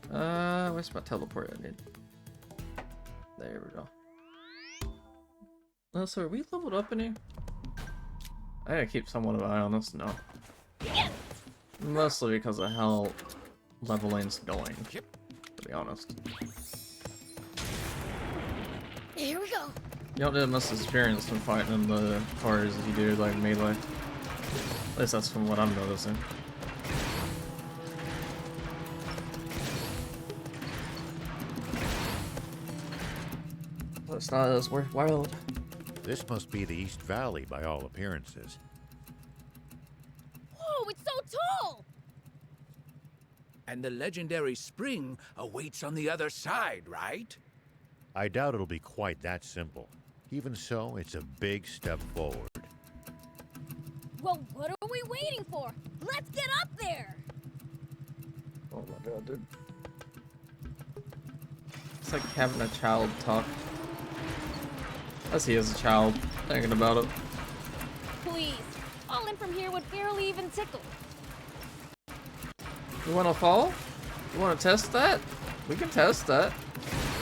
Where's my teleport I need? There we go. Oh, so are we leveled up in here? I gotta keep somewhat of an eye on this now. Mostly because of how leveling's going, to be honest. Here we go. You don't get much experience from fighting in the cars as you do like melee. At least that's from what I'm noticing. So it's not as wild. This must be the East Valley by all appearances. Whoa, it's so tall! And the legendary spring awaits on the other side, right? I doubt it'll be quite that simple. Even so, it's a big step forward. Well, what are we waiting for? Let's get up there! Oh my god, dude. It's like having a child talk. As he is a child, thinking about it. Please, falling from here would barely even tickle. You wanna fall? You wanna test that? We can test that.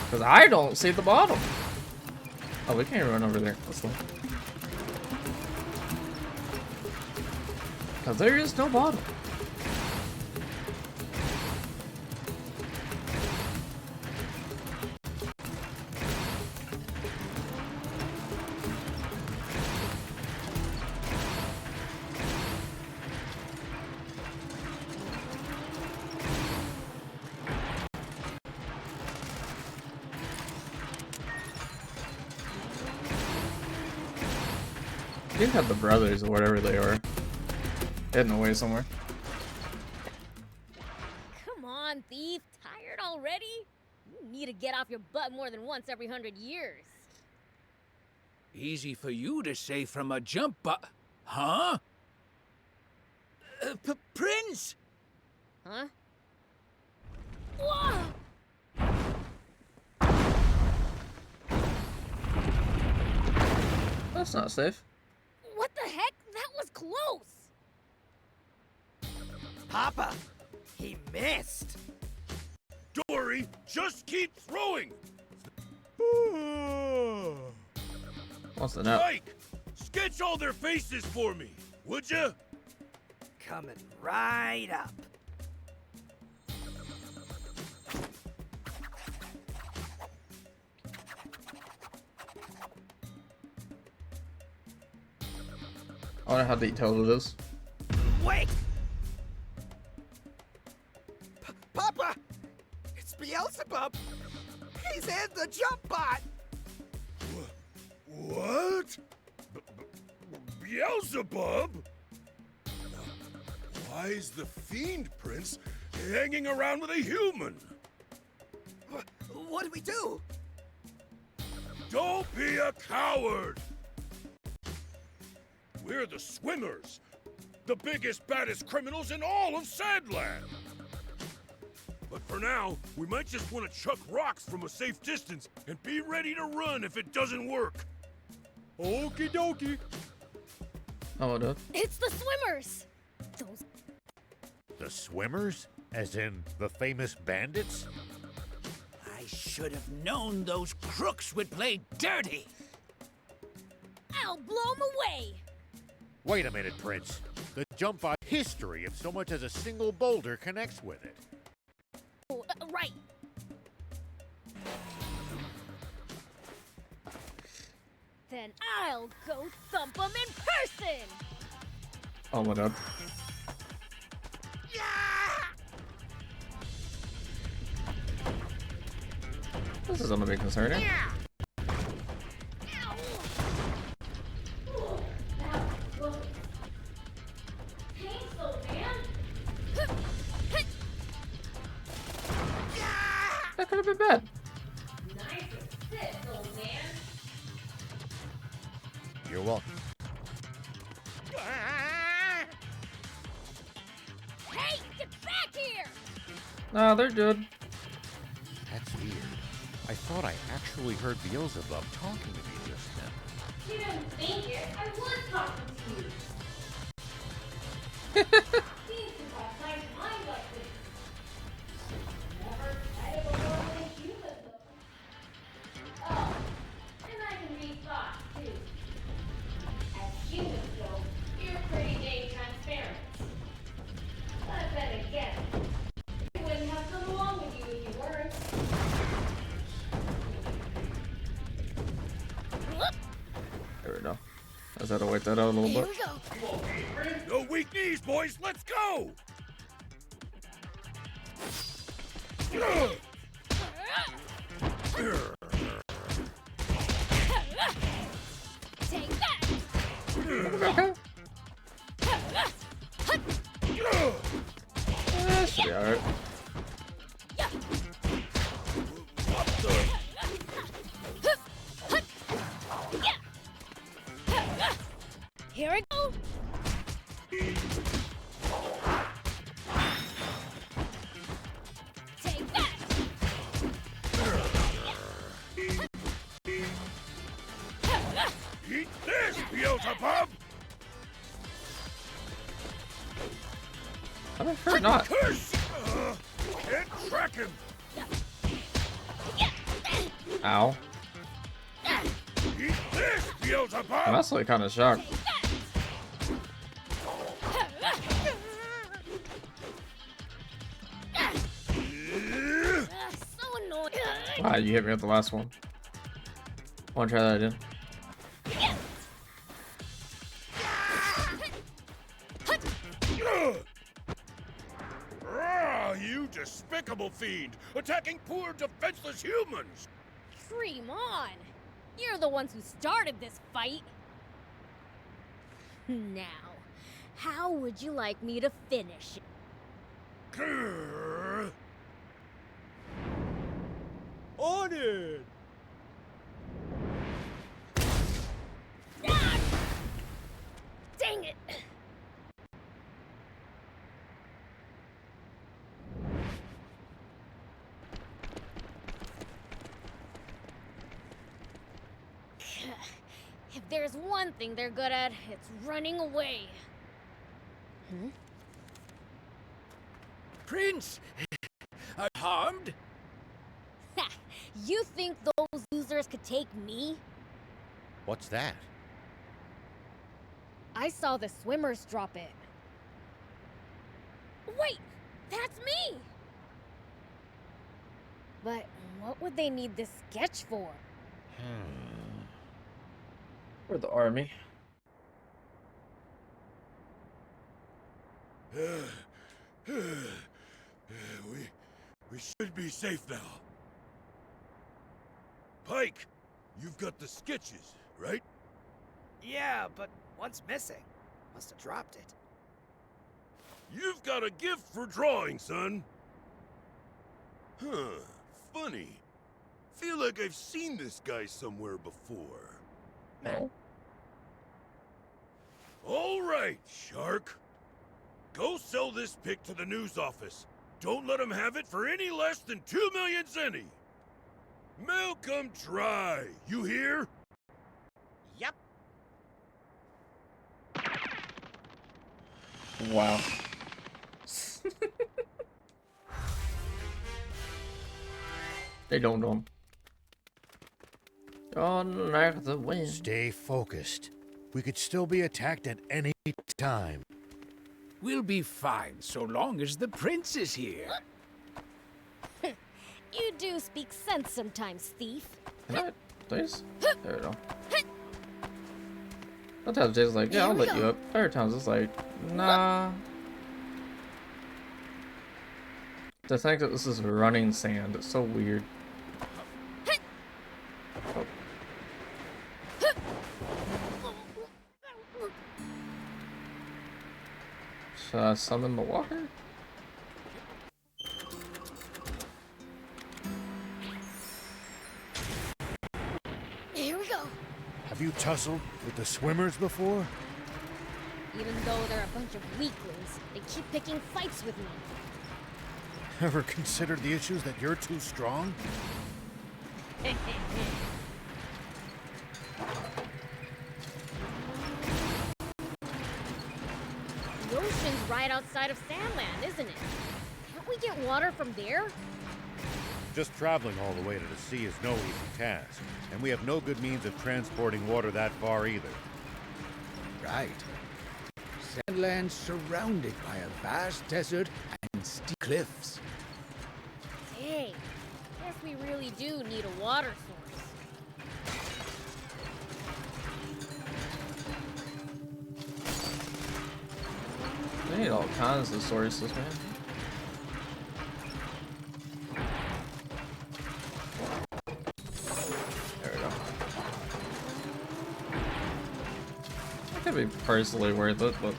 Because I don't see the bottom. Oh, we can't run over there. That's fine. Because there is no bottom. You have the brothers or whatever they are hidden away somewhere. Come on, thief. Tired already? You need to get off your butt more than once every 100 years. Easy for you to say from a jump Huh? Prince! Huh? Whoa! That's not safe. What the heck? That was close! Papa, he missed. Dory, just keep throwing. What's the note? Mike, sketch all their faces for me, would you? Coming right up. I wonder how detailed it is. Wait! Papa! It's Beelzebub! He's in the jump bot! What? Beelzebub? Why is the Fiend Prince hanging around with a human? What do we do? Don't be a coward! We're the Swimmers, the biggest, baddest criminals in all of Sandland. But for now, we might just want to chuck rocks from a safe distance and be ready to run if it doesn't work. Okie dokie. Oh, dude. It's the swimmers! Those... The Swimmers? As in the famous bandits? I should have known those crooks would play dirty. I'll blow 'em away! Wait a minute, Prince. The jump bot history of so much as a single boulder connects with it. Oh, right. Then I'll go thump 'em in person! Oh my god. This is gonna be concerning. That could have been bad. Nice assist, old man. You're welcome. Hey, get back here! Nah, they're good. That's weird. I thought I actually heard Beelzebub talking to me just then. You didn't think it. I was talking to you. Seems to have my mind like this. Never just had to wait that out a little Here bit. we go. No weak knees, boys. Let's go. Take that. That should be alright. What the? Here we go. Take that. Eat this, Beelzebub. I prefer not. Curse! Can't track him. Ow. Eat this, Beelzebub. I'm actually kind of shocked. So annoying. Wow, you hit me with the last one. Want to try that again? You despicable fiend! Attacking poor, defenseless humans! Dream on. You're the ones who started this fight. Now, how would you like me to finish it? Grrr. On it! Ah! Dang it! If there's one thing they're good at, it's running away. Prince, harmed? Ha! You think those losers could take me? What's that? I saw the swimmers drop it. Wait! That's me! But what would they need this sketch for? For the army. We should be safe now. Pike, you've got the sketches, right? Yeah, but one's missing. Must have dropped it. You've got a gift for drawing, son. Huh, funny. Feel like I've seen this guy somewhere before. No. All right, Shark. Go sell this pic to the news office. Don't let them have it for any less than 2 million zenny. Milk 'em dry, you hear? Yep. Wow. They don't know him. Don't like the wind. Stay focused. We could still be attacked at any time. We'll be fine so long as the prince is here. You do speak sense sometimes, thief. Can I, please? There we go. Sometimes Jay's like, yeah, I'll let you up. Other times it's like, nah. To think that this is running sand, it's so weird. Oh. Should I summon the walker? Here we go. Have you tussled with the swimmers before? Even though they're a bunch of weaklings, they keep picking fights with me. Ever considered the issues that you're too strong? The ocean's right outside of Sandland, isn't it? Can't we get water from there? Just traveling all the way to the sea is no easy task, and we have no good means of transporting water that far either. Right. Sandland's surrounded by a vast desert and steep cliffs. Dang. Guess we really do need a water source. all kinds of sources, man. There we go. That could be personally worth it, but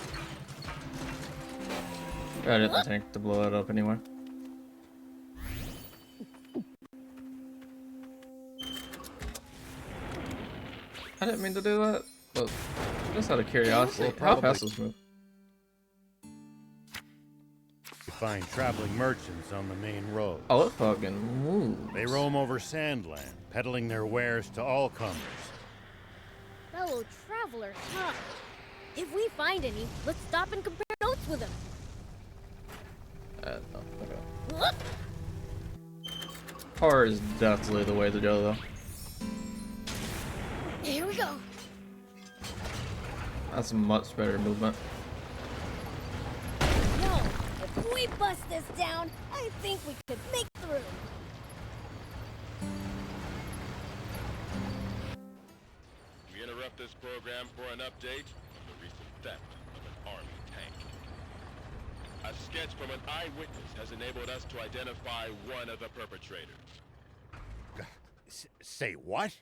I didn't think to blow it up anyway. I didn't mean to do that, but just out of curiosity, how fast does this move? You find traveling merchants on the main road. Oh, it fucking moves. They roam over Sandland, peddling their wares to all comers. Fellow travelers, huh? If we find any, let's stop and compare notes with them. No, okay. Horror is definitely the way to go, though. Here we go. That's a much better movement. Yo, if we bust this down, I think we could make through. We interrupt this program for an update of the recent theft of an army tank. A sketch from an eyewitness has enabled us to identify one of the perpetrators. Say what?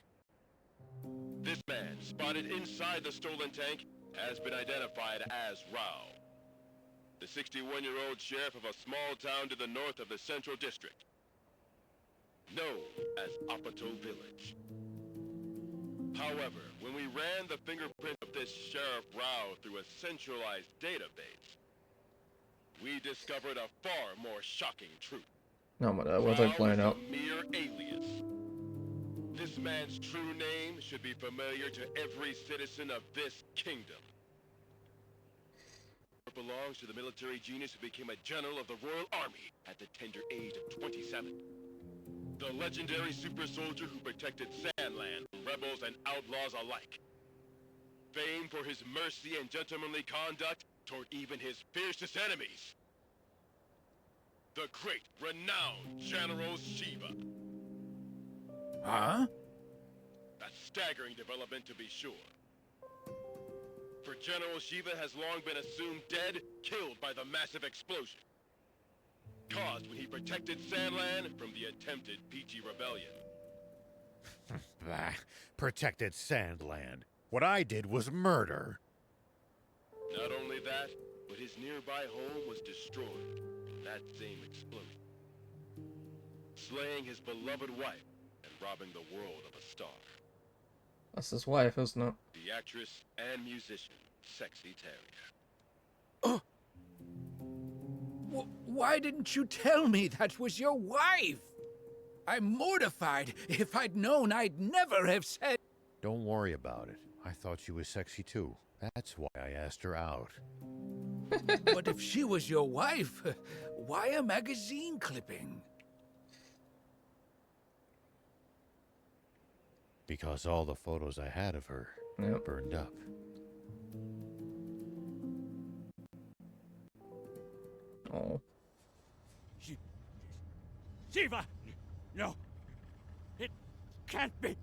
This man, spotted inside the stolen tank, has been identified as Rao, the 61-year-old sheriff of a small town to the north of the Central District, known as Apato Village. However, when we ran the fingerprint of this Sheriff Rao through a centralized database, we discovered a far more shocking truth. No, but that wasn't playing out. Rao is a mere alias. This man's true name should be familiar to every citizen of this kingdom. It belongs to the military genius who became a general of the Royal Army at the tender age of 27. The legendary super soldier who protected Sandland from rebels and outlaws alike. Famed for his mercy and gentlemanly conduct toward even his fiercest enemies. The great, renowned General Shiva. Huh? A staggering development, to be sure. For General Shiva has long been assumed dead, killed by the massive explosion caused when he protected Sandland from the attempted PG rebellion. Bah, protected Sandland. What I did was murder. Not only that, but his nearby home was destroyed in that same explosion, slaying his beloved wife and robbing the world of a star. That's his wife, isn't it? The actress and musician, Sexy Terrier. Why didn't you tell me that was your wife? I'm mortified. If I'd known, I'd never have said... Don't worry about it. I thought she was sexy too. That's why I asked her out. But if she was your wife, why a magazine clipping? Because all the photos I had of her burned up. Oh. Shiva! No. It can't be.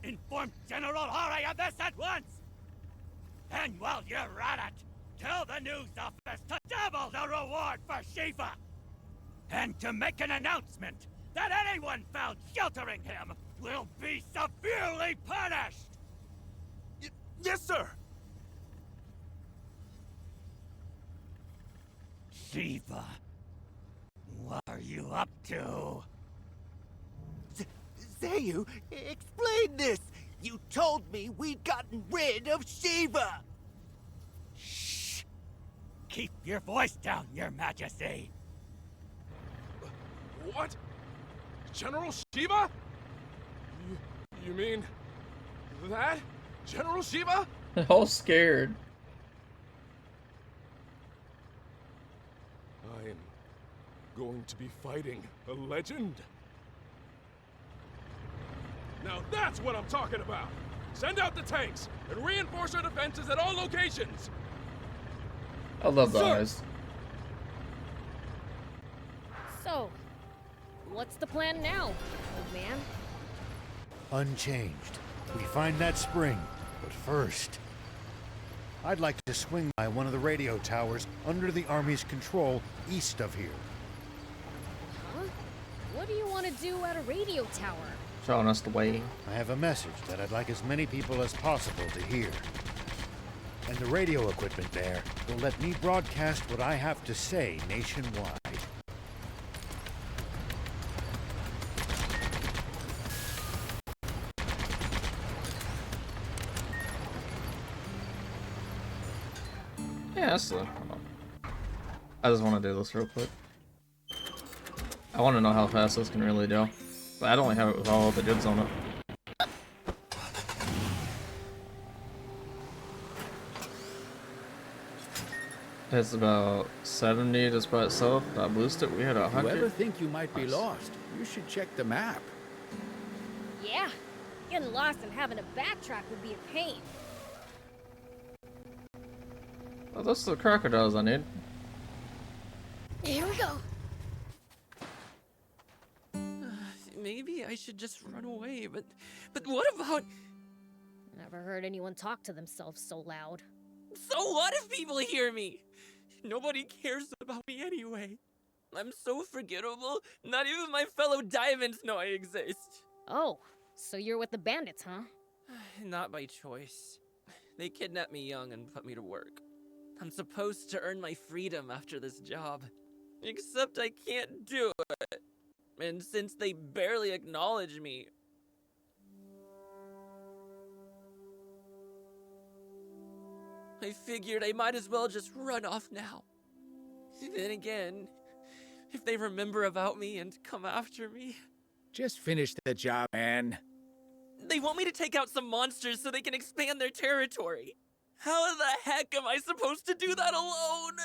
Inform General Hari of this at once! And while you're at it, tell the news office to double the reward for Shiva! And to make an announcement that anyone found sheltering him will be severely punished! Yes, sir! Shiva, what are you up to? Zayu, explain this! You told me we'd gotten rid of Shiva! Shh! Keep your voice down, Your Majesty! What? General Shiva? You mean... that? General Shiva? They're all scared. I am going to be fighting a legend. Now that's what I'm talking about! Send out the tanks and reinforce our defenses at all locations! I love the Sir. eyes. So, what's the plan now, old man? Unchanged. We find that spring. But first... I'd like to swing by one of the radio towers under the Army's control east of here. Huh? What do you want to do at a radio tower? Showing us the way. I have a message that I'd like as many people as possible to hear. And the radio equipment there will let me broadcast what I have to say nationwide. Yeah, that's hold on. I just want to do this real quick. I want to know how fast this can really go. But I don't have it with all the goods on it. It's about 70 just by itself. That boosted. We had If you ever 100. think you might be lost, you should check the map. Yeah, getting lost and having to backtrack would be a pain. Oh, those are the crocodiles I need. Here we go. Maybe I should just run away, but what about... Never heard anyone talk to themselves so loud. So what if people hear me? Nobody cares about me anyway. I'm so forgettable, not even my fellow diamonds know I exist. Oh, so you're with the bandits, huh? Not by choice. They kidnapped me young and put me to work. I'm supposed to earn my freedom after this job. Except I can't do it. And since they barely acknowledge me... I figured I might as well just run off now. Then again, if they remember about me and come after me... Just finish the job, man. They want me to take out some monsters so they can expand their territory. How the heck am I supposed to do that alone?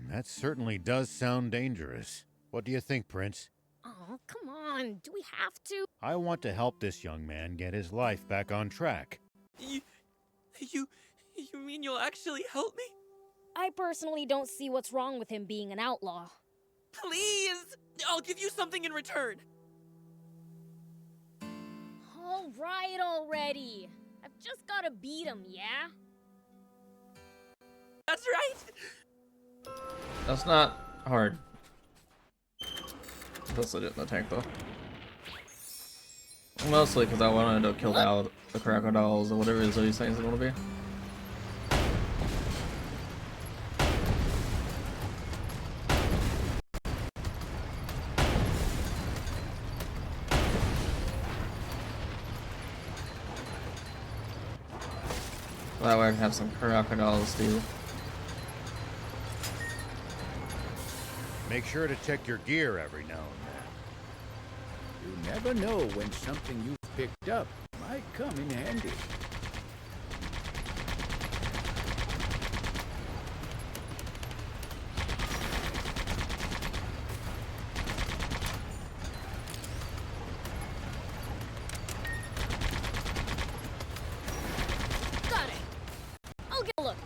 That certainly does sound dangerous. What do you think, Prince? Oh, come on. Do we have to? I want to help this young man get his life back on track. You mean you'll actually help me? I personally don't see what's wrong with him being an outlaw. Please! I'll give you something in return. All right already. I've just gotta beat him, yeah? That's right! That's not hard. That's legit in the tank though. Mostly because I wanted to kill out the crocodiles or whatever these things are gonna be. That way I can have some crocodiles too. Make sure to check your gear every now and You never know when something you've picked up might come in handy. Got it. I'll get a look.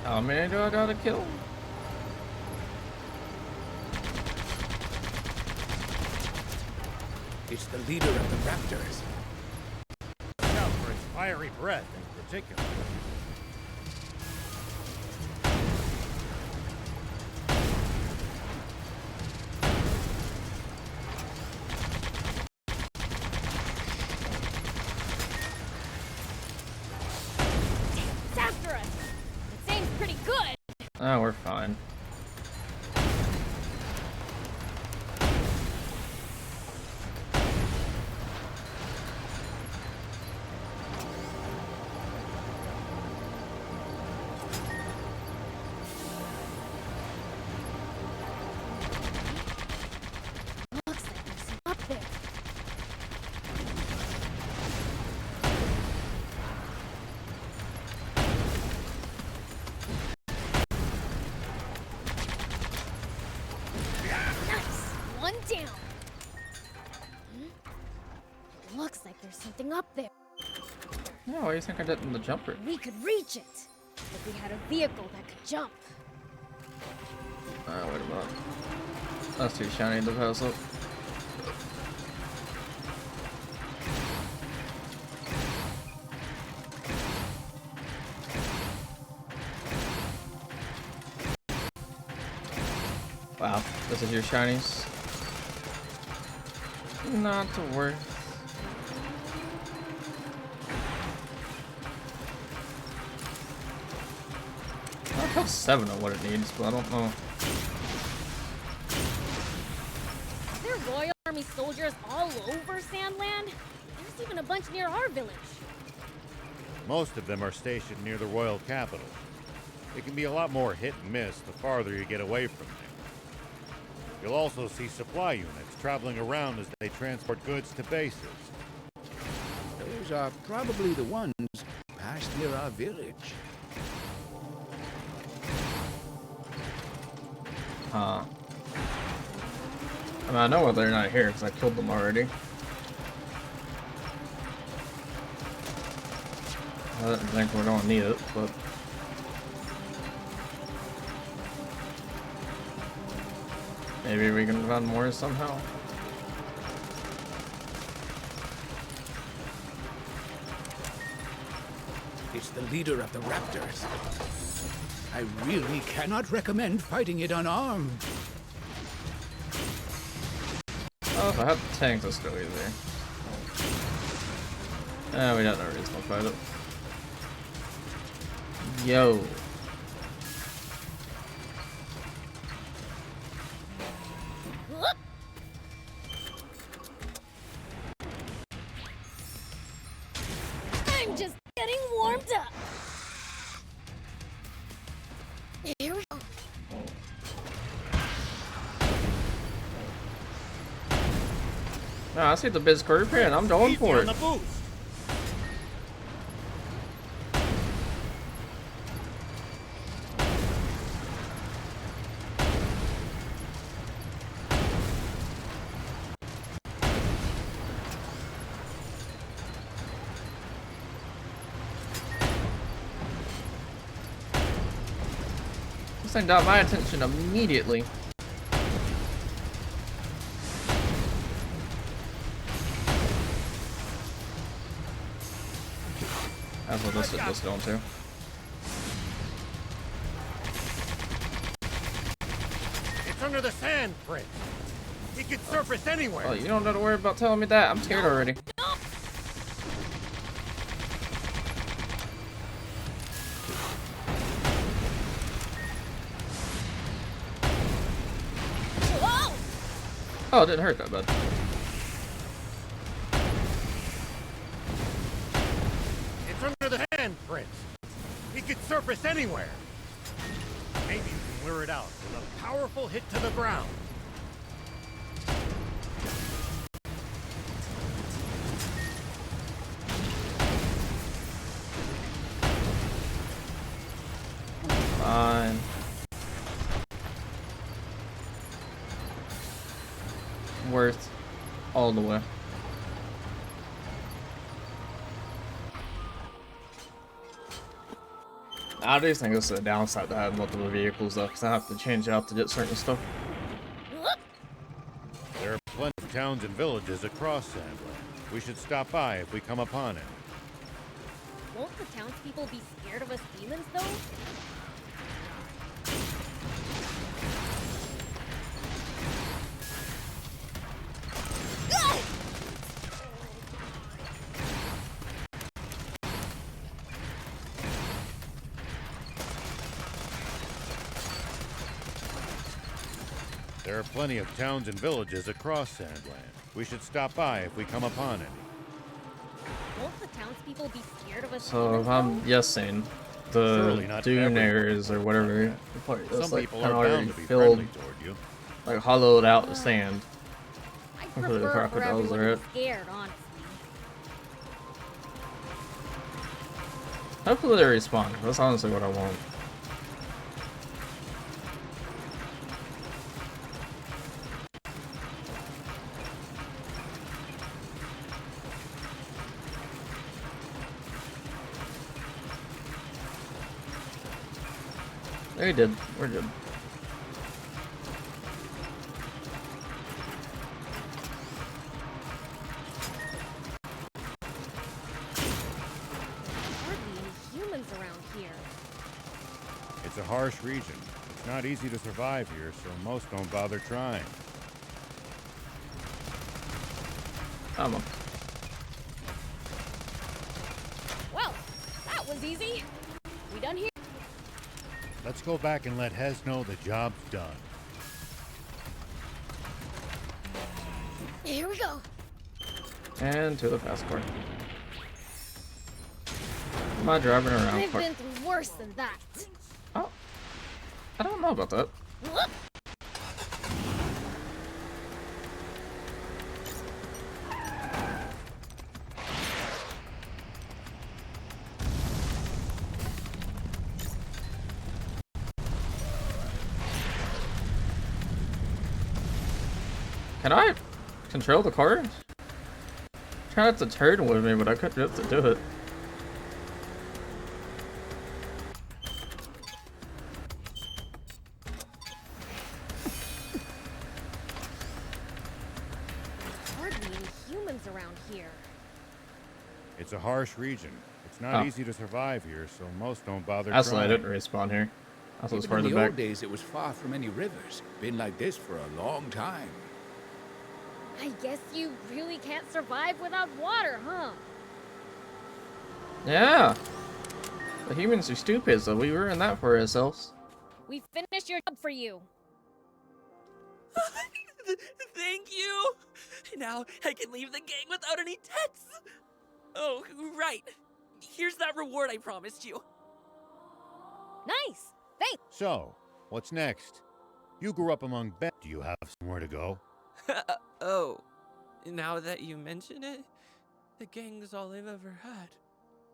How many do I gotta kill? It's the leader of the raptors. then. Now for its fiery breath in particular. It's after us. It seems pretty good. Oh, we're fine. Looks like there's some up there. one down. Looks like there's something up there. No, why do you think I did in the jumper? We could reach it if we had a vehicle that could jump. Wait a minute. That's too shiny to pass up. Wow, this is your shinies. Not worth. I got 7 of what it needs, but I don't know. Are there Royal Army soldiers all over Sandland? There's even a bunch near our village. Most of them are stationed near the royal capital. It can be a lot more hit and miss the farther you get away from there. You'll also see supply units traveling around as they transport goods to bases. Those are probably the ones past near our village. I mean, I know why they're not here because I killed them already. I don't think we're gonna need it, but maybe we can find more somehow. It's the leader of the Raptors. I really cannot recommend fighting it unarmed. Oh, if I had the tank, let's go easy. We got no reason to fight it. Yo. I'm just getting warmed up. Here we go. I see the biz scorpion. I'm going for it. The boost. This thing got my attention immediately. That's what this is going to. It's under the sand, Prince. It could surface anywhere. Oh, you don't have to worry about telling me that. I'm scared already. Oh, it didn't hurt that bad. It's under the sand, Prince. It could surface anywhere. Maybe you can lure it out with a powerful hit to the ground. Fine. Worth all the way. I do think this is a downside to have multiple vehicles though, because I have to change out to get certain stuff. There are plenty of towns and villages across Sandland. We should stop by if we come upon it. Won't the townspeople be scared of us demons, though? There are plenty of towns and villages across Sandland. We should stop by if we come upon any. Won't the townspeople be scared of us So demons, if I'm though? guessing, Surely the not dune everyone. areas or whatever, that's Some like people kind are of bound already to be filled, friendly toward you. like hollowed out the sand. I Hopefully the prefer for crocodiles everyone are to it. be scared, honestly. Hopefully they respawn. That's honestly what I want. They did. We're good. Hardly any humans around here. It's a harsh region. It's not easy to survive here, so most don't bother trying. Come on. Well, that was easy. We done here? Let's go back and let Hez know the job's done. Here we go. And to the passport. Am I driving around? I've been through worse than that. Oh, I don't know about that. Whoop. Can I control the car? Try not to turn with me, but I couldn't have to do it. Hardly any humans around here. It's a harsh region. It's not Oh. easy to survive here, so most don't bother That's why I trying. didn't respawn here. I was Even in farther the back. old days, it was far from any rivers. Been like this for a long time. I guess you really can't survive without water, huh? Yeah. The humans are stupid, so we ruined that for ourselves. We finished your job for you. Thank you! Now I can leave the gang without any debts! Oh, right. Here's that reward I promised you. Nice. Thanks. So, what's next? You grew up among Ben. Do you have somewhere to go? Oh, now that you mention it, the gang's all I've ever had.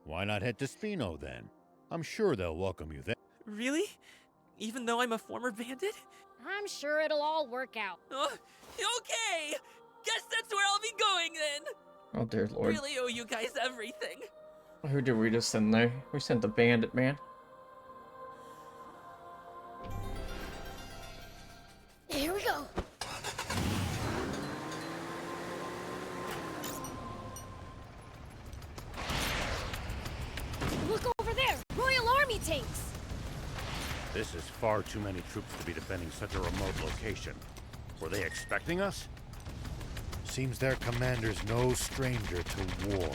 Why not head to Spino then? I'm sure they'll welcome you there. Really? Even though I'm a former bandit? I'm sure it'll all work out. Okay! Guess that's where I'll be going then! Oh dear lord. Really owe you guys everything. Who did we just send there? We sent the bandit man. Here we go. Look over there! Royal Army tanks! This is far too many troops to be defending such a remote location. Were they expecting us? Seems their commander's no stranger to war.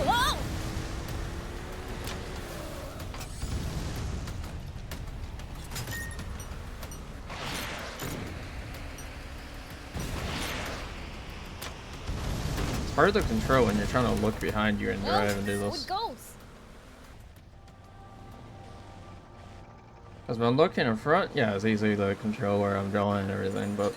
Whoa! It's hard to control when you're trying to look behind you and drive and do So this. it goes. Because when I'm looking in front, yeah, it's easy to control where I'm going and everything, but...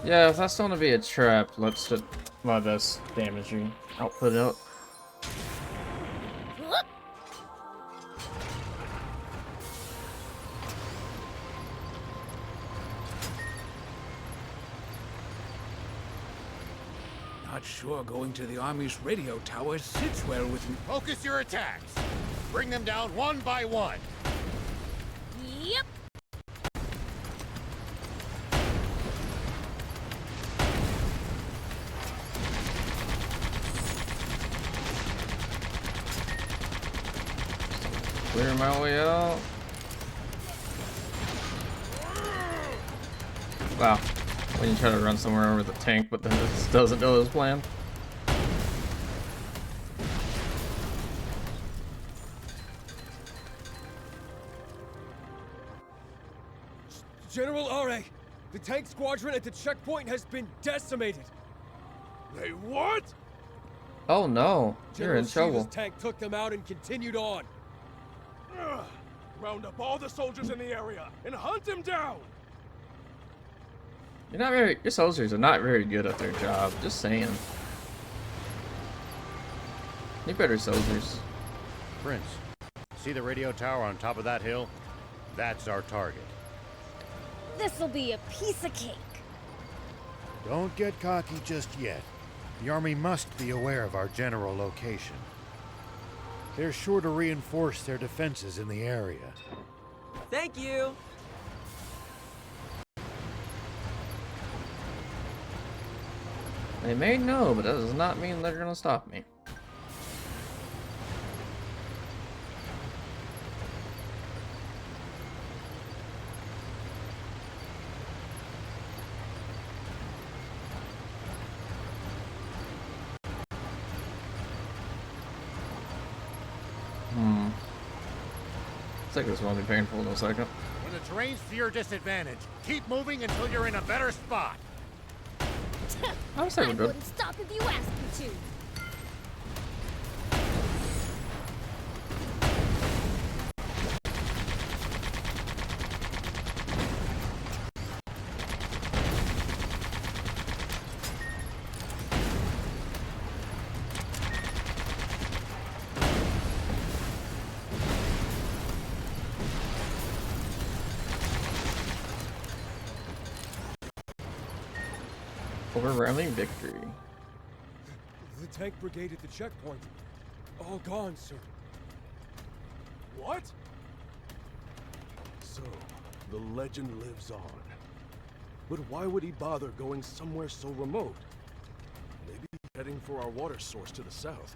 Yeah, if that's gonna be a trap, let's just my best damaging output out. Whoop. Not sure going to the Army's radio tower sits well with me. Focus your attacks. Bring them down one by one. Yep. Clear my way out. Wow. When you try to run somewhere over the tank, but then it just doesn't go as planned. General Are, the tank squadron at the checkpoint has been decimated. They what? Oh no, you're in General Shiva's trouble. tank took them out and continued on. Ugh. Round up all the soldiers in the area and hunt him down! Your soldiers are not very good at their job, just saying. Need better soldiers. Prince, see the radio tower on top of that hill? That's our target. This'll be a piece of cake. Don't get cocky just yet. The army must be aware of our general location. They're sure to reinforce their defenses in the area. Thank you! They may know, but that does not mean they're gonna stop me. Looks like this won't be painful in a second. When the terrain's to your disadvantage, keep moving until you're in a better spot. I was saying I we're good. wouldn't stop if you asked me to. Overwhelming victory. The tank brigade at the checkpoint. All gone, sir. What? So, the legend lives on. But why would he bother going somewhere so remote? Maybe heading for our water source to the south.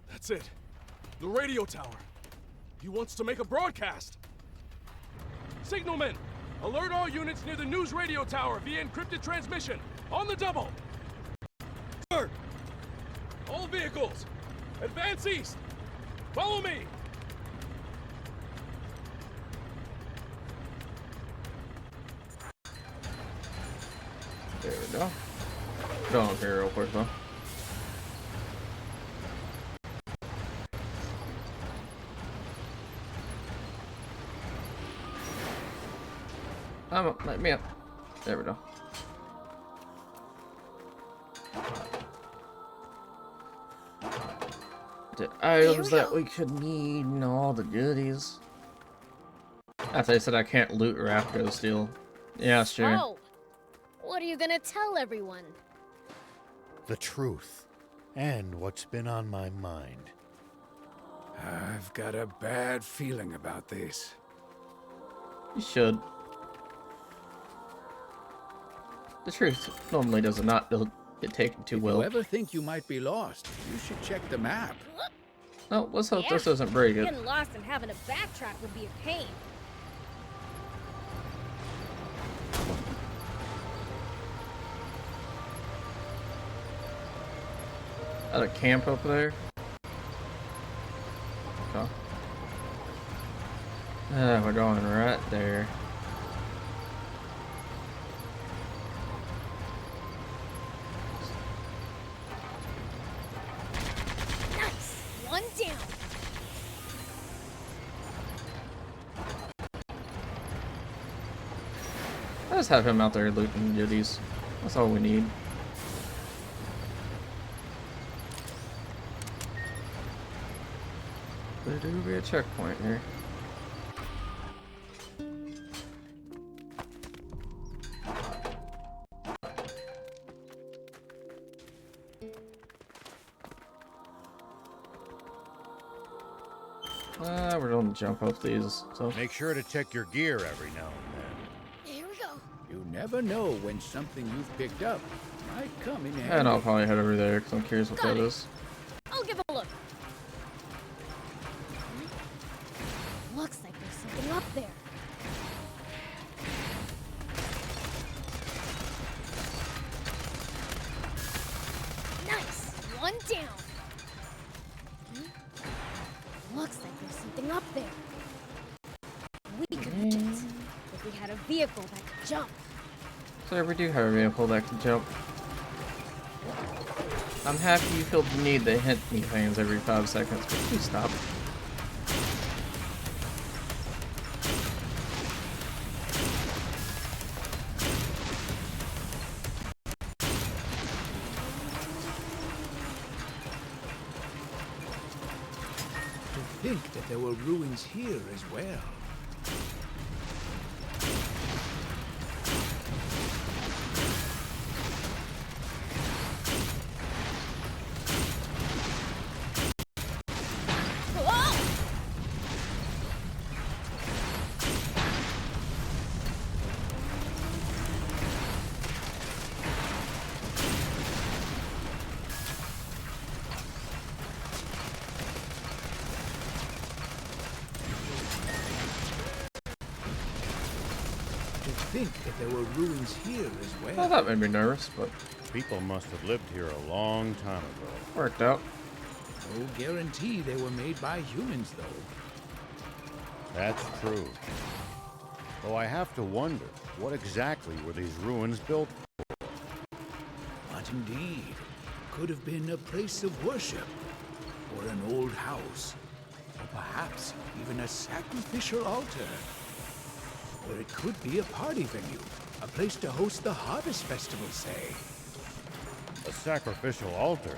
That's it. The radio tower. He wants to make a broadcast. Signalman, alert all units near the news radio tower via encrypted transmission. On the double. Sir. All vehicles, advance east. Follow me. There we go. Go on here real quick though. Let me up. There we go. The items that we could need and all the goodies. After I said I can't loot Rapco still. Yeah, sure. Oh, what are you gonna tell everyone? The truth. And what's been on my mind. I've got a bad feeling about this. You should. The truth normally does not get taken too well. If you ever think you might be lost, you should check the map. Oh, let's hope Yeah. this doesn't break it. Getting lost and having to backtrack would be a pain. At a camp up there. Okay. We're going right there. Nice! One down! I just have him out there looting goodies. That's all we need. There do be a checkpoint here. We're gonna jump up these. So Make sure to check your gear every now and Here we go. You never know when something you've picked up might come in handy. and I'll probably head over there because I'm curious what Got that it. is. I'll give a look. Looks like there's something up there. Nice! One down. Looks like there's something up there. We could reach it if we had a vehicle that could jump. So we do have a vehicle that can jump. I'm happy you feel the need to hit me things every 5 seconds, but please stop. To think that there were ruins here as well. Think that there were ruins here as well. Well, that made me nervous, but People must have lived here a long time ago. worked out. No guarantee they were made by humans, though. That's true. Though I have to wonder, what exactly were these ruins built for? But indeed, could have been a place of worship, or an old house, or perhaps even a sacrificial altar. Or it could be a party venue, a place to host the harvest festival, say. A sacrificial altar?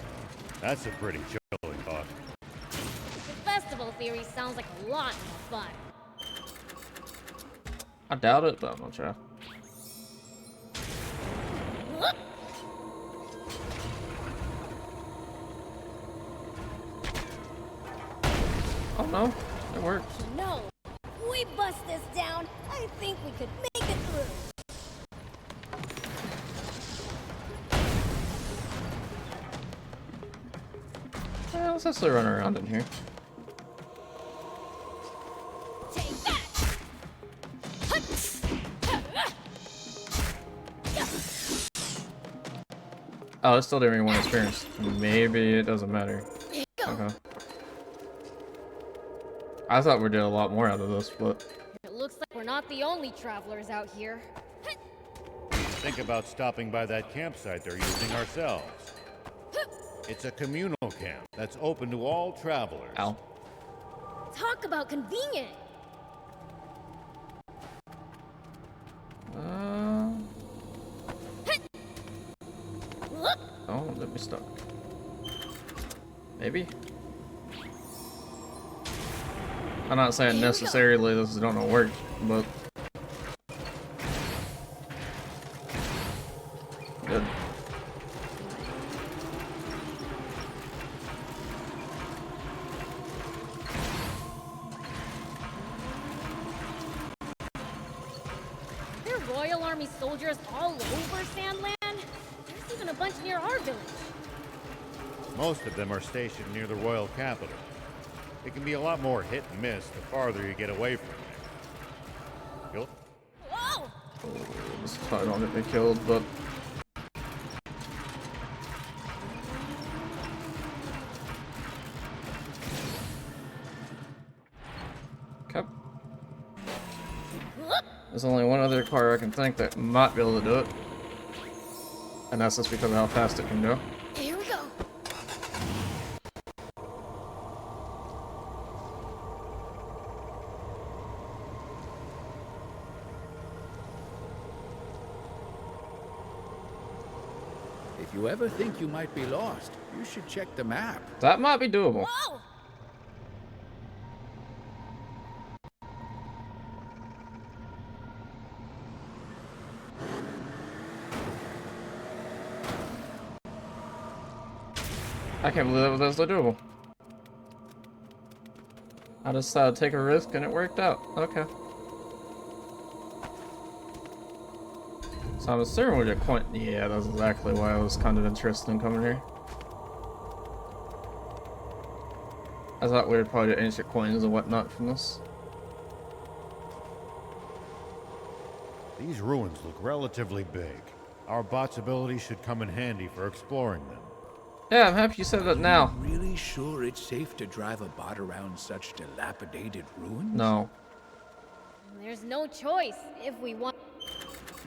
That's a pretty chilling thought. The festival theory sounds like a lot more fun. I doubt it, but I'm gonna try. Oh no, it works. No, if we bust this down, I think we could make it through. Well, let's actually run around in here. Take that! Oh, it's still doing one experience. Maybe it doesn't matter. Okay. I thought we did a lot more out of this, but It looks like we're not the only travelers out here. Think about stopping by that campsite they're using ourselves. It's a communal camp that's open to all travelers. ow. Talk about convenient. Oh, let me stuck. Maybe. I'm not saying necessarily this is gonna work, but good. There are Royal Army soldiers all over Sandland. There's even a bunch near our village. Most of them are stationed near the royal capital. It can be a lot more hit and miss the farther you get away from there. You'll Whoa! Oh, this is probably gonna get me killed, but okay. There's only one other car I can think that might be able to do it, and that's just because of how fast it can go. Here we go. If you ever think you might be lost, you should check the map. That might be doable. Whoa! I can't believe that was actually doable. I decided to take a risk and it worked out. Okay. So I'm assuming we're just coin. Yeah, that's exactly why I was kind of interested in coming here. I thought we would probably get ancient coins and whatnot from this. These ruins look relatively big. Our bot's ability should come in handy for exploring them. Yeah, I'm happy you said that now. Really sure it's safe to drive a bot around such dilapidated ruins? No. There's no choice if we want.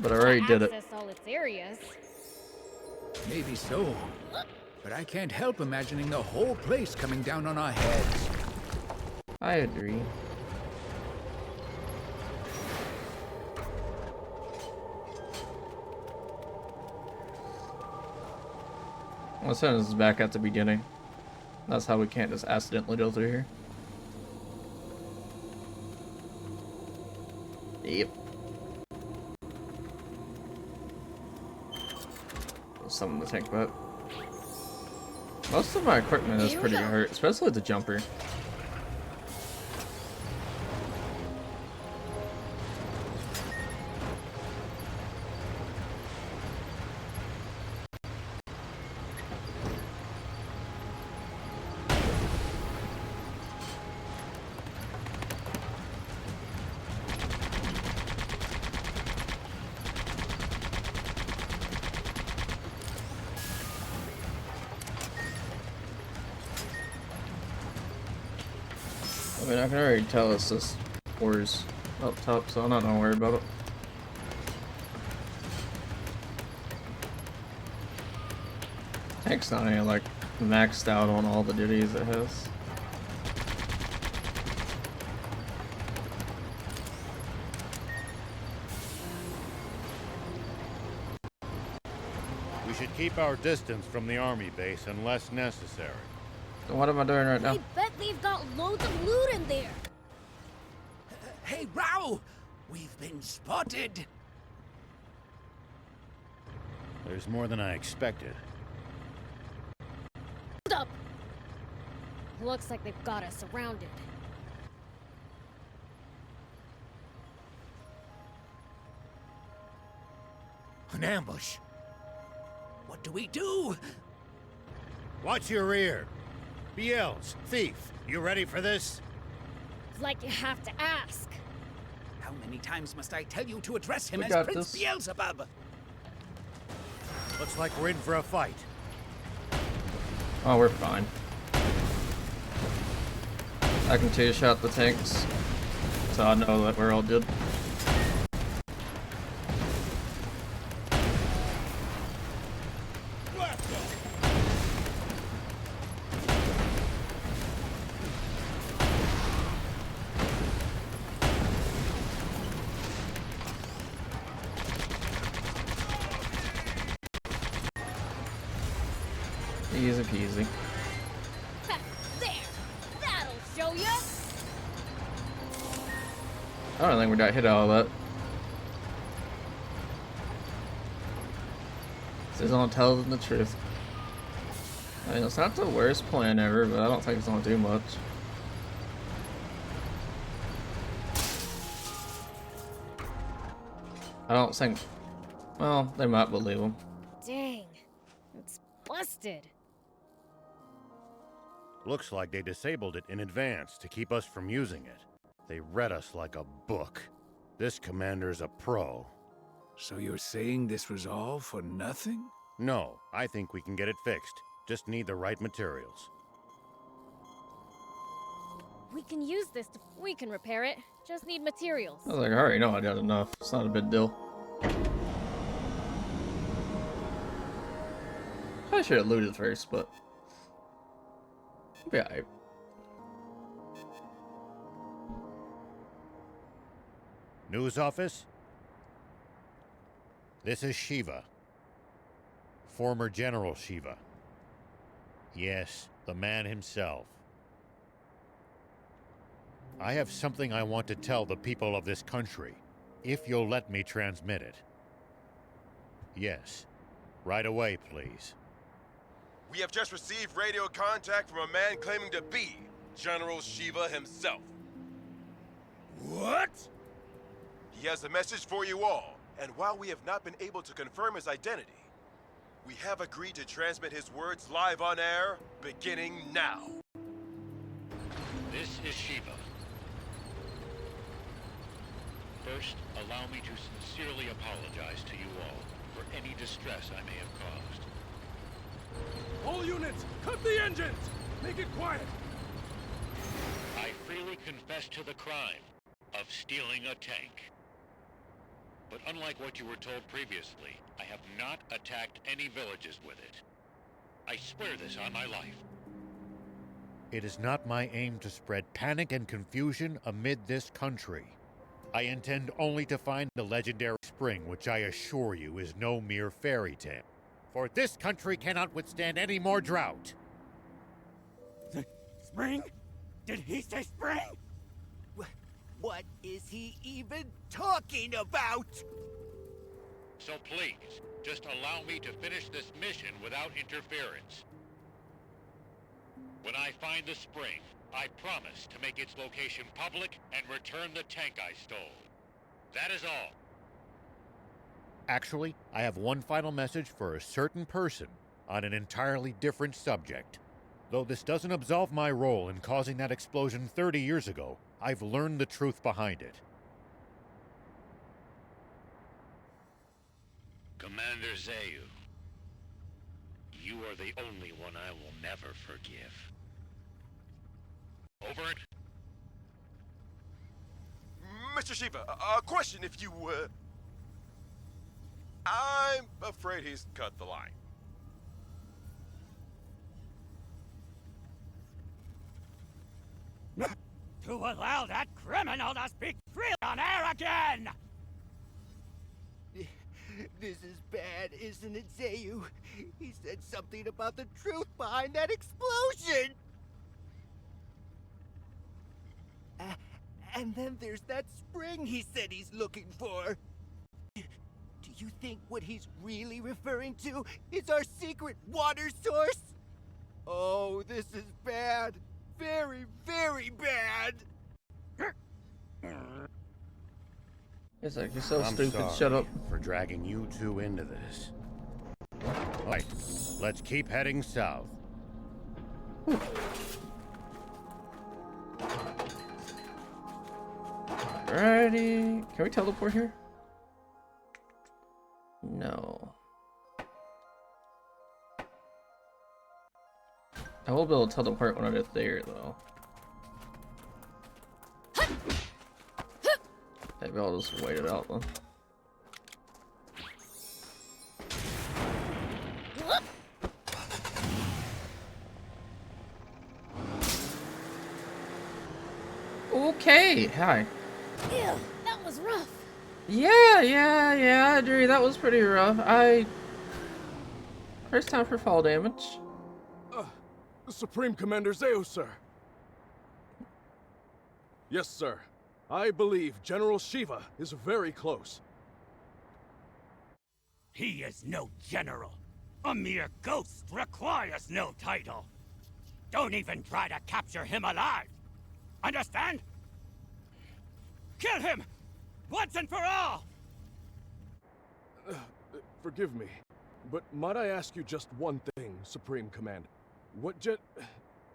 But I already did it. Access all its areas. Maybe so. But I can't help imagining the whole place coming down on our heads. I agree. Well, send us back at the beginning. That's how we can't just accidentally go through here. Yep. Something to think about. Most of my equipment is pretty hurt, especially the jumper. I mean, I can already tell it's just ores up top, so I'm not gonna worry about it. Tank's not even like maxed out on all the duties it has. We should keep our distance from the army base unless necessary. So what am I doing right now? I bet they've got loads of loot in there. Hey, Rao! We've been spotted! There's more than I expected. Hold up! Looks like they've got us surrounded. An ambush. What do we do? Watch your rear. BLs, thief, you ready for this? Like you have to ask. How many times must I tell you to address him We as got Prince this. Beelzebub? Looks like we're in for a fight. Oh, we're fine. I can two-shot the tanks, so I know that we're all good. Easy peasy. There! That'll show ya! I don't think we got hit all that. This don't tell them the truth. I mean, it's not the worst plan ever, but I don't think it's gonna do much. I don't think. Well, they might believe him. Dang. It's busted. Looks like they disabled it in advance to keep us from using it. They read us like a book. This commander's a pro. So you're saying this was all for nothing? No, I think we can get it fixed. Just need the right materials. We can use this to... We can repair it. Just need materials. I was like, I already know I got enough. It's not a big deal. I should have looted first, but... Yeah. News office? This is Shiva. Former General Shiva. Yes, the man himself. I have something I want to tell the people of this country, if you'll let me transmit it. Yes. Right away, please. We have just received radio contact from a man claiming to be General Shiva himself. What? He has a message for you all, and while we have not been able to confirm his identity, we have agreed to transmit his words live on air, beginning now. This is Shiva. First, allow me to sincerely apologize to you all for any distress I may have caused. All units, cut the engines! Make it quiet! I freely confess to the crime of stealing a tank. But unlike what you were told previously, I have not attacked any villages with it. I swear this on my life. It is not my aim to spread panic and confusion amid this country. I intend only to find the legendary spring, which I assure you is no mere fairy tale. For this country cannot withstand any more drought. Spring? Did he say spring? What is he even talking about? So please, just allow me to finish this mission without interference. When I find the spring, I promise to make its location public and return the tank I stole. That is all. Actually, I have one final message for a certain person on an entirely different subject. Though this doesn't absolve my role in causing that explosion 30 years ago, I've learned the truth behind it. Commander Zayu, you are the only one I will never forgive. Over it. Mr. Shiva, a question if you, I'm afraid he's cut the line. To allow that criminal to speak freely on air again! This is bad, isn't it, Zayu? He said something about the truth behind that explosion! And then there's that spring he said he's looking for. Do you think what he's really referring to is our secret water source? Oh, this is bad. Very, very bad. It's like, you're so I'm stupid, sorry shut up. for dragging you two into this. Alright, let's keep heading south. Alrighty. Can we teleport here? No. I will be able to teleport when I get there, though. Maybe I'll just wait it out then. Okay, hi. Ew, that was rough. Yeah, I agree. That was pretty rough. First time for fall damage. Supreme Commander Zayu, sir. Yes, sir. I believe General Shiva is very close. He is no general. A mere ghost requires no title. Don't even try to capture him alive. Understand? Kill him! Once and for all! Forgive me, but might I ask you just one thing, Supreme Command? What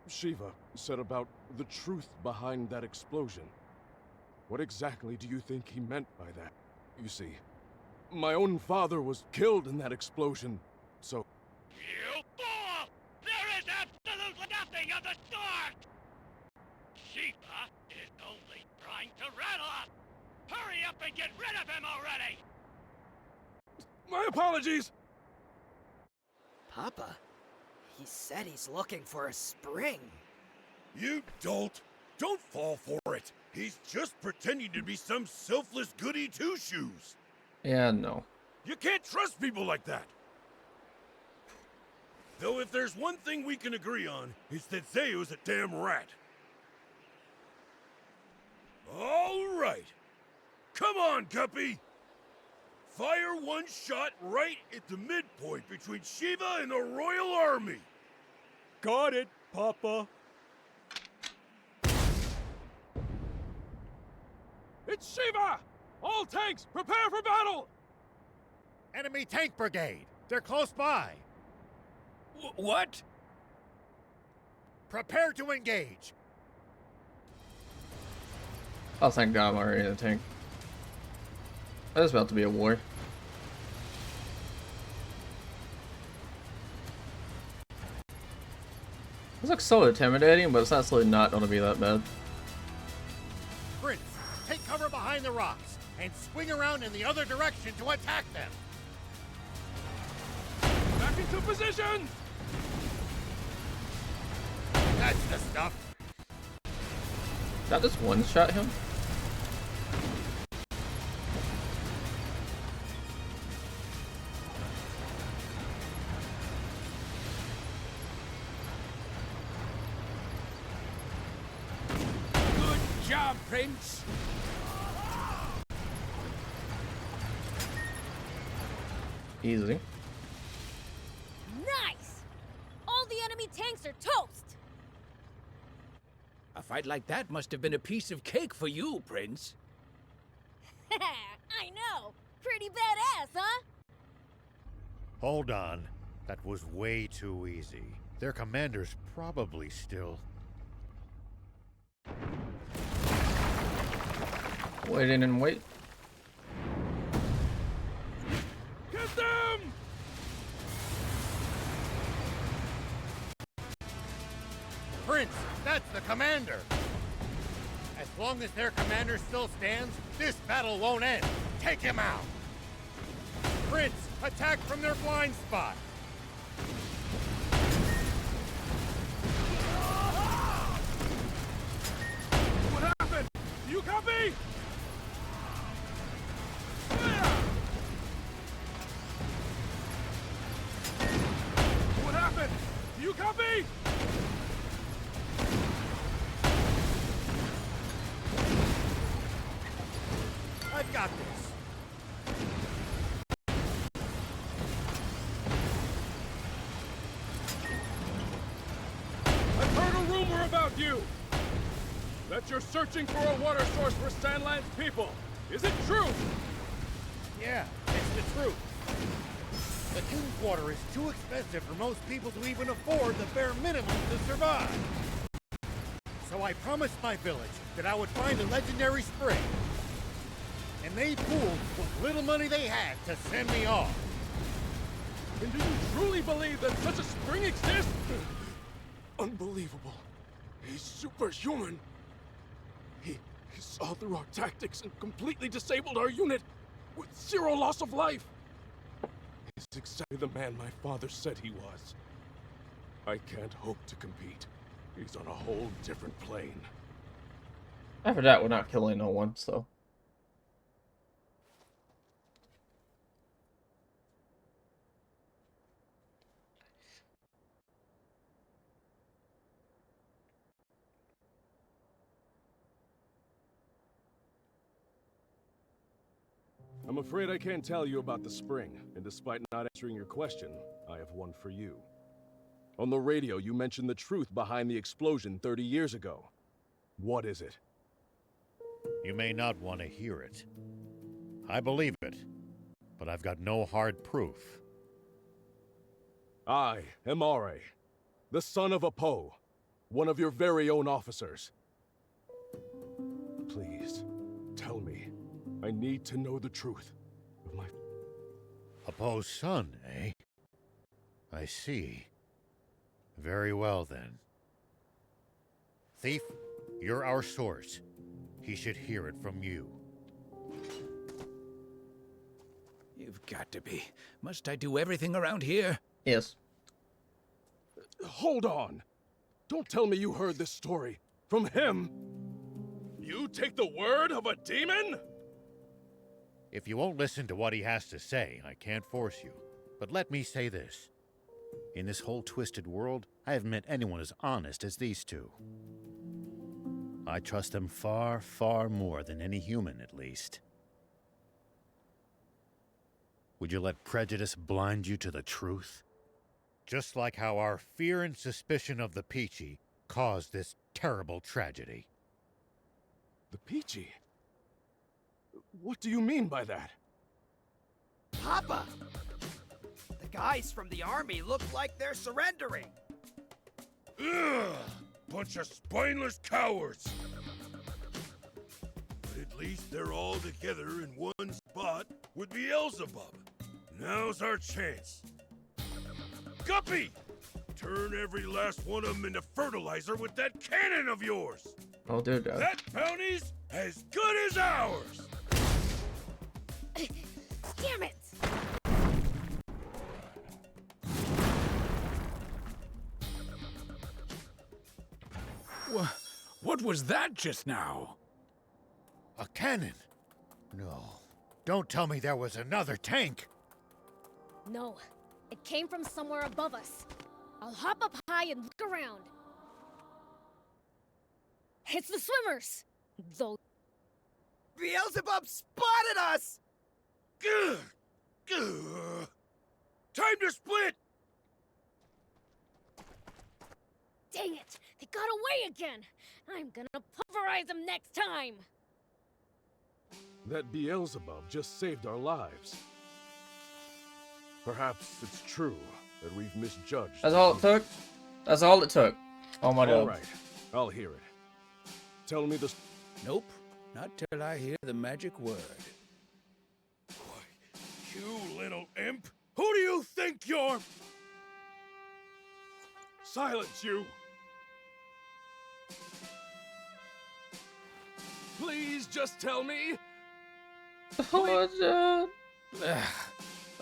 Shiva said about the truth behind that explosion? What exactly do you think he meant by that? You see, my own father was killed in that explosion, so... You fool! There is absolutely nothing of the sort! Shiva is only trying to rattle us! Hurry up and get rid of him already! My apologies! Papa, he said he's looking for a spring. You dolt! Don't fall for it! He's just pretending to be some selfless goody two-shoes! Yeah, no. You can't trust people like that! Though if there's one thing we can agree on, it's that Zayu's a damn rat. All right. Come on, Guppy! Fire one shot right at the midpoint between Shiva and the Royal Army! Got it, Papa. It's Shiva! All tanks, prepare for battle! Enemy tank brigade! They're close by! What? Prepare to engage! Oh, thank God I'm already in the tank. There's about to be a war. This looks so intimidating, but it's absolutely not going to be that bad. Prince, take cover behind the rocks. and swing around in the other direction to attack them. Back into position! That's the stuff. That just one-shot him? Good job, Prince. Easy. Nice! All the enemy tanks are toast! A fight like that must have been a piece of cake for you, Prince. I know! Pretty badass, huh? Hold on. That was way too easy. Their commander's probably still... Waiting and wait. Get them! Prince, that's the commander! As long as their commander still stands, this battle won't end. Take him out! Prince, attack from their blind spot! What happened? Do you copy? What happened? Do you copy? I've got this. I've heard a rumor about you! That you're searching for a water source for Sandland's people. Is it true? Yeah, it's the truth. The King's water is too expensive for most people to even afford the bare minimum to survive. So I promised my village that I would find a legendary spring. And they pooled what little money they had to send me off. And do you truly believe that such a spring exists? Unbelievable. He's superhuman. He saw through our tactics and completely disabled our unit with 0 loss of life. He's exactly the man my father said he was. I can't hope to compete. He's on a whole different plane. After that, we're not killing no one, so. I'm afraid I can't tell you about the spring, and despite not answering your question, I have one for you. On the radio, you mentioned the truth behind the explosion 30 years ago. What is it? You may not want to hear it. I believe it, but I've got no hard proof. I am Are, the son of Apo, one of your very own officers. Please, tell me. I need to know the truth of my... Apo's son, eh? I see. Very well, then. Thief, you're our source. He should hear it from you. You've got to be. Must I do everything around here? Yes. Hold on! Don't tell me you heard this story from him! You take the word of a demon? If you won't listen to what he has to say, I can't force you. But let me say this. In this whole twisted world, I haven't met anyone as honest as these two. I trust them far, far more than any human, at least. Would you let prejudice blind you to the truth? Just like how our fear and suspicion of the Peachy caused this terrible tragedy. The Peachy? What do you mean by that? Papa! The guys from the army look like they're surrendering. Ugh! Bunch of spineless cowards! But at least they're all together in one spot with Beelzebub. Now's our chance. Guppy! Turn every last one of them into fertilizer with that cannon of yours! Oh, dude. That bounty's as good as ours! Damn it! What was that just now? A cannon? No. Don't tell me there was another tank! No, it came from somewhere above us. I'll hop up high and look around. It's the swimmers! Though. Beelzebub spotted us! Gah! Gah! Time to split! Dang it! They got away again! I'm gonna pulverize them next time! That Beelzebub just saved our lives. Perhaps it's true that we've misjudged. That's all it took? That's all it took. Oh my god. All right, I'll hear it. Tell me the... Nope, not till I hear the magic word. You little imp! Who do you think you're? Silence, you! Please just tell me. Oh,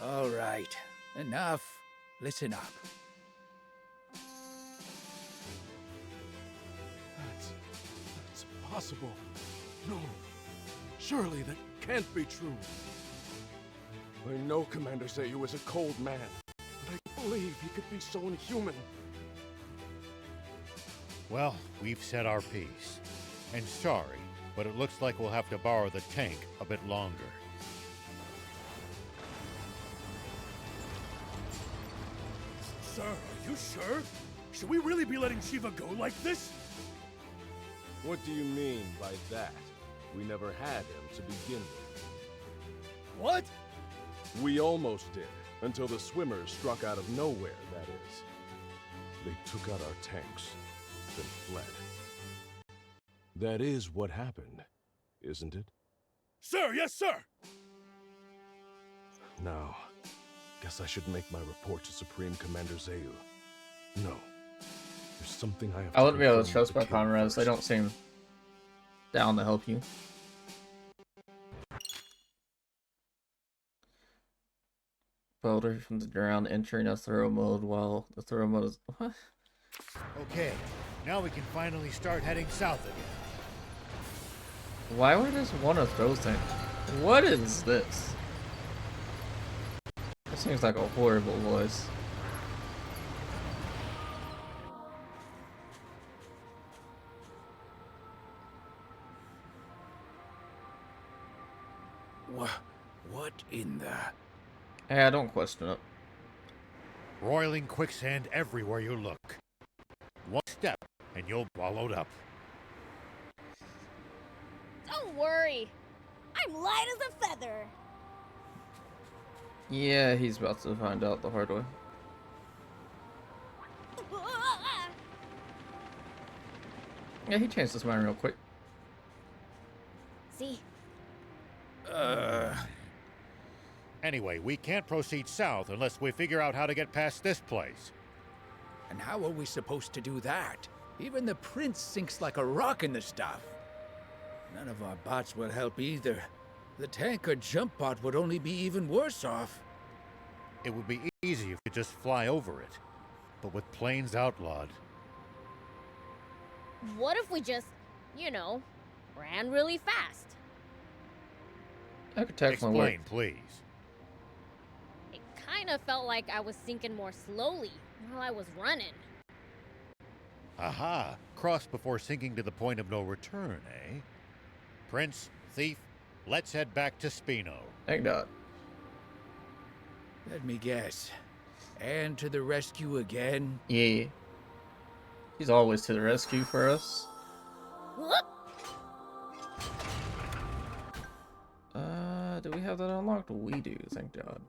All right, enough. Listen up. That's impossible. No, surely that can't be true. I know Commander Zayu is a cold man, but I believe he could be so inhuman. Well, we've said our piece. And sorry, but it looks like we'll have to borrow the tank a bit longer. Sir, are you sure? Should we really be letting Shiva go like this? What do you mean by that? We never had him to begin with. What? We almost did, until the swimmers struck out of nowhere, that is. They took out our tanks, then fled. That is what happened, isn't it? Sir, yes, sir! Now, guess I should make my report to Supreme Commander Zayu. No. There's something I have I wouldn't be able to confirm trust with my the kid comrades. They first. don't seem down to help you. Boulder from the ground entering a throw mode while the throw mode is... What? Okay, now we can finally start heading south again. Why would I just want to throw things? What is this? That seems like a horrible voice. What in the... Hey, I don't question it. Roiling quicksand everywhere you look. One step, and you'll wallowed up. Don't worry. I'm light as a feather. Yeah, he's about to find out the hard way. Yeah, he changed his mind real quick. See? Anyway, we can't proceed south unless we figure out how to get past this place. And how are we supposed to do that? Even the prince sinks like a rock in the stuff. None of our bots will help either. The tank or jump bot would only be even worse off. It would be easy if you could just fly over it. But with planes outlawed... What if we just, you know, ran really fast? I could technically Explain, work. please. It kind of felt like I was sinking more slowly while I was running. Aha! Cross before sinking to the point of no return, eh? Prince, thief, let's head back to Spino. Thank God. Let me guess. And to the rescue again? Yeah. He's always to the rescue for us. Whoop! Do we have that unlocked? We do, thank God.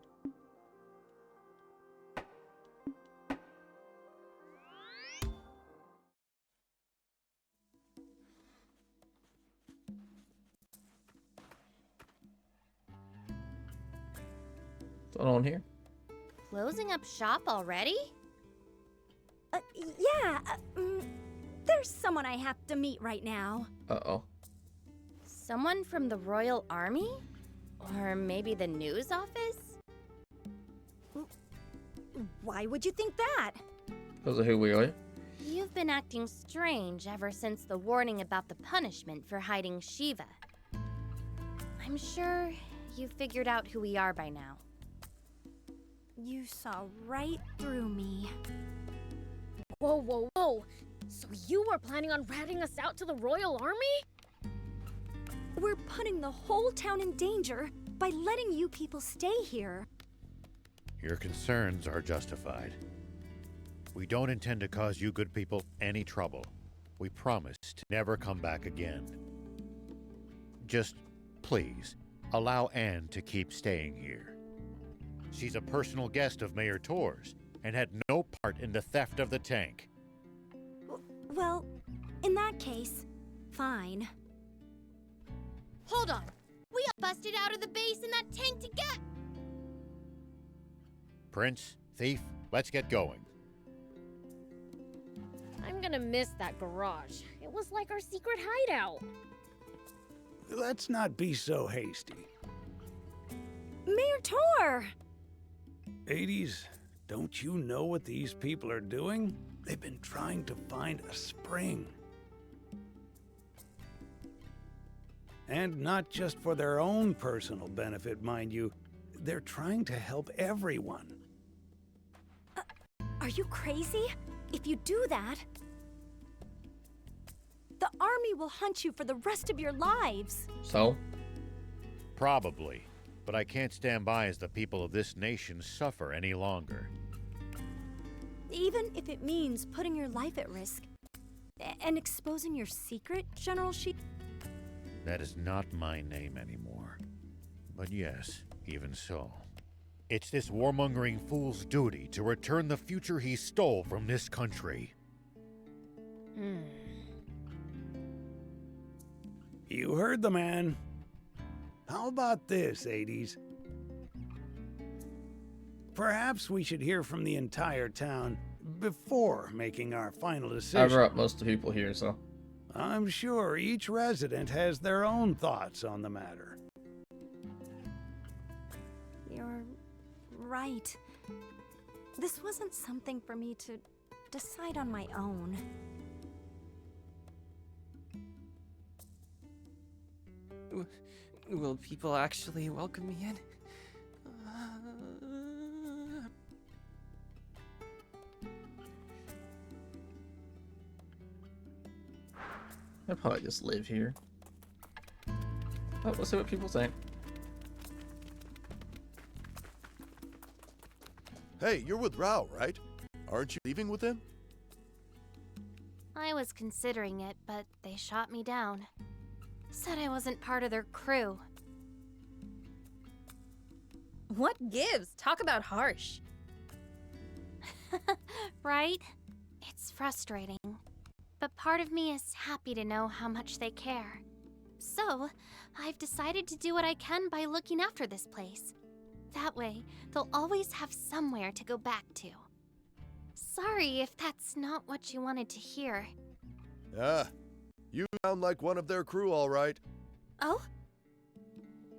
What's going on here? Closing up shop already? Yeah, there's someone I have to meet right now. Uh-oh. Someone from the Royal Army? Or maybe the news office? Why would you think that? Because of who we are. You've been acting strange ever since the warning about the punishment for hiding Shiva. I'm sure you figured out who we are by now. You saw right through me. Whoa, whoa, whoa! So you were planning on ratting us out to the Royal Army? We're putting the whole town in danger by letting you people stay here. Your concerns are justified. We don't intend to cause you good people any trouble. We promise to never come back again. Just, please, allow Anne to keep staying here. She's a personal guest of Mayor Tor's and had no part in the theft of the tank. Well, in that case, fine. Hold on! We all busted out of the base in that tank to get... Prince, Thief, let's get going. I'm gonna miss that garage. It was like our secret hideout. Let's not be so hasty. Mayor Tor! 80s, don't you know what these people are doing? They've been trying to find a spring. And not just for their own personal benefit, mind you. They're trying to help everyone. Are you crazy? If you do that, the army will hunt you for the rest of your lives. So? Probably. But I can't stand by as the people of this nation suffer any longer. Even if it means putting your life at risk. And exposing your secret, General Shiva? That is not my name anymore. But yes, even so. It's this warmongering fool's duty to return the future he stole from this country. You heard the man. How about this, 80s? Perhaps we should hear from the entire town before making our final decision. I brought most of the people here, so. I'm sure each resident has their own thoughts on the matter. You're right. This wasn't something for me to decide on my own. Will people actually welcome me in? I'd probably just live here. Oh, let's see what people think. Hey, you're with Rao, right? Aren't you leaving with him? I was considering it, but they shot me down. Said I wasn't part of their crew. What gives? Talk about harsh. Right? It's frustrating. But part of me is happy to know how much they care. So, I've decided to do what I can by looking after this place. That way, they'll always have somewhere to go back to. Sorry if that's not what you wanted to hear. Ah, you sound like one of their crew, all right. Oh?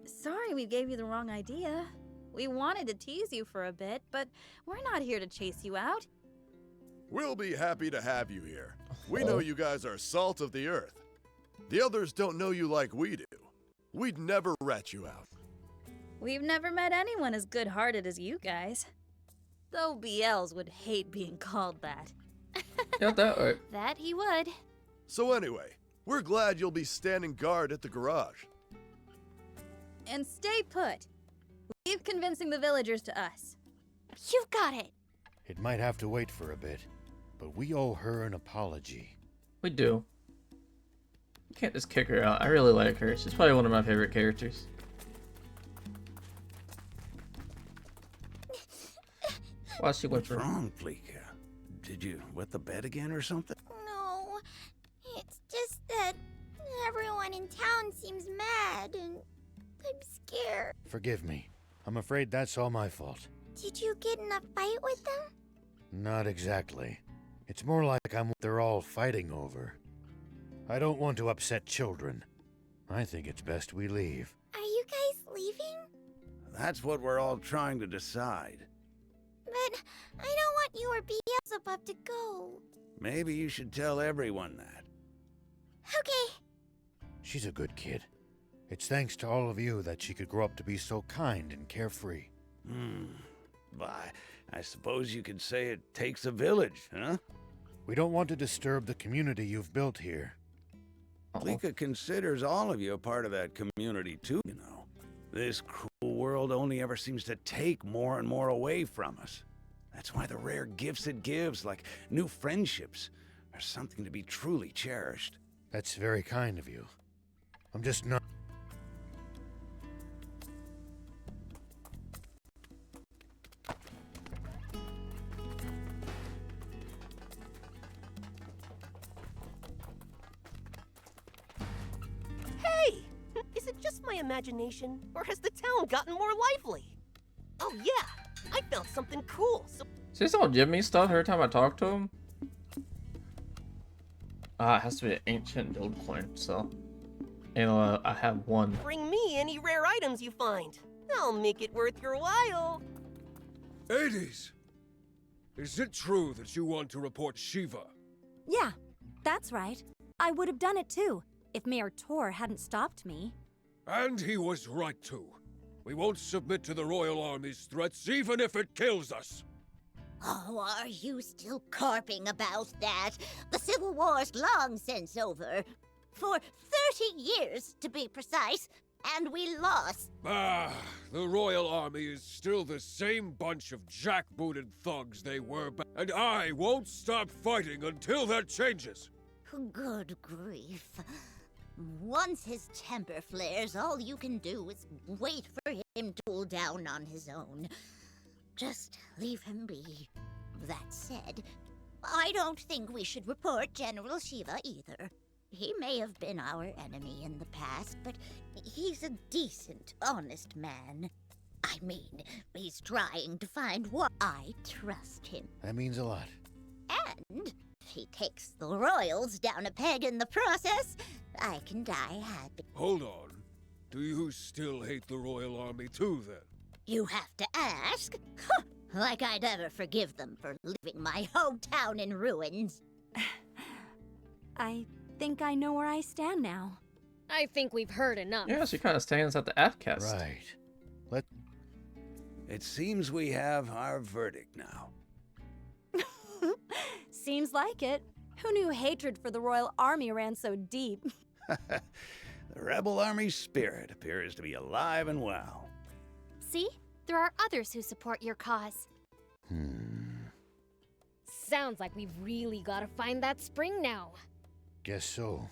Sorry we gave you the wrong idea. We wanted to tease you for a bit, but we're not here to chase you out. We'll be happy to have you here. We know you guys are salt of the earth. The others don't know you like we do. We'd never rat you out. We've never met anyone as good-hearted as you guys. Though BLs would hate being called that. Got that right. That he would. So anyway, we're glad you'll be standing guard at the garage. And stay put. Leave convincing the villagers to us. You've got it. It might have to wait for a bit, but we owe her an apology. We do. You can't just kick her out. I really like her. She's probably one of my favorite characters. Why she went for? What's wrong, Fleeka? Did you wet the bed again or something? No, it's just that everyone in town seems mad and I'm scared. Forgive me. I'm afraid that's all my fault. Did you get in a fight with them? Not exactly. It's more like I'm what they're all fighting over. I don't want to upset children. I think it's best we leave. Are you guys leaving? That's what we're all trying to decide. But I don't want you or Beelzebub to go. Maybe you should tell everyone that. Okay. She's a good kid. It's thanks to all of you that she could grow up to be so kind and carefree. Why, I suppose you could say it takes a village, huh? We don't want to disturb the community you've built here. Lika considers all of you a part of that community too, you know. This cruel world only ever seems to take more and more away from us. That's why the rare gifts it gives, like new friendships, are something to be truly cherished. That's very kind of you. I'm just not... Hey! Is it just my imagination, or has the town gotten more lively? Oh yeah, I found something cool. Does he still give me stuff every time I talk to him? It has to be an ancient guild coin, so... I have one. Bring me any rare items you find. I'll make it worth your while. Hades! Is it true that you want to report Shiva? Yeah, that's right. I would have done it too, if Mayor Tor hadn't stopped me. And he was right too. We won't submit to the Royal Army's threats, even if it kills us. Oh, are you still carping about that? The Civil War's long since over. For 30 years, to be precise, and we lost. The Royal Army is still the same bunch of jackbooted thugs they were and I won't stop fighting until that changes. Good grief. Once his temper flares, all you can do is wait for him to cool down on his own. Just leave him be. That said, I don't think we should report General Shiva either. He may have been our enemy in the past, but he's a decent, honest man. I mean, he's trying to find what I trust him. That means a lot. And if he takes the Royals down a peg in the process, I can die happy. Hold on. Do you still hate the Royal Army too, then? You have to ask? Like I'd ever forgive them for leaving my hometown in ruins. I think I know where I stand now. I think we've heard enough. Yeah, she kind of stands at the F-cast. Right. It seems we have our verdict now. Seems like it. Who knew hatred for the Royal Army ran so deep? The Rebel Army spirit appears to be alive and well. See? There are others who support your cause. Sounds like we've really gotta find that spring now. Guess so.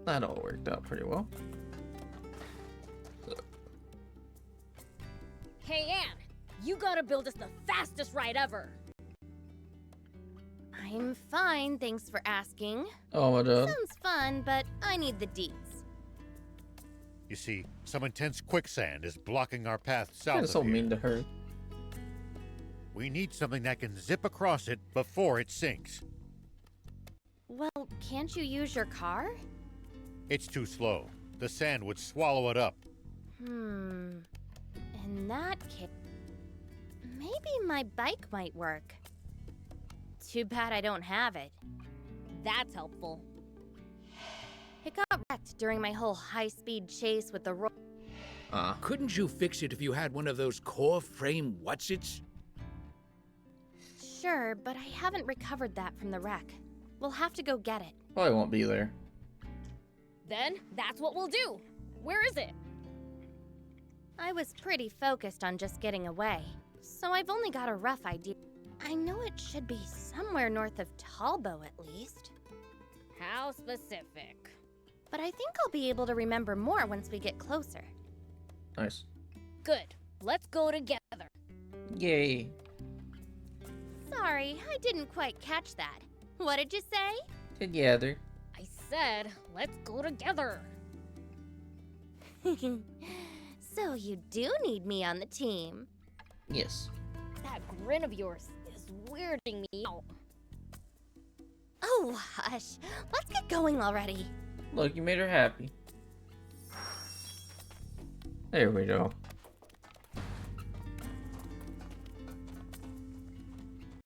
That all worked out pretty well. Hey, Anne, you gotta build us the fastest ride ever. I'm fine, thanks for asking. Oh my god. Sounds fun, but I need the deets. You see, some intense quicksand is blocking our path south That's so of here. mean to her. We need something that can zip across it before it sinks. Well, can't you use your car? It's too slow. The sand would swallow it up. In that case, maybe my bike might work. Too bad I don't have it. That's helpful. It got wrecked during my whole high-speed chase with the Couldn't you fix it if you had one of those core frame whatsits? Sure, but I haven't recovered that from the wreck. We'll have to go get it. Probably won't be there. Then, that's what we'll do. Where is it? I was pretty focused on just getting away, so I've only got a rough idea. I know it should be somewhere north of Talbo at least. How specific? But I think I'll be able to remember more once we get closer. Nice. Good. Let's go together. Yay. Sorry, I didn't quite catch that. What did you say? Together. I said, let's go together. So you do need me on the team. Yes. That grin of yours is weirding me out. Oh, hush. Let's get going already. Look, you made her happy. There we go.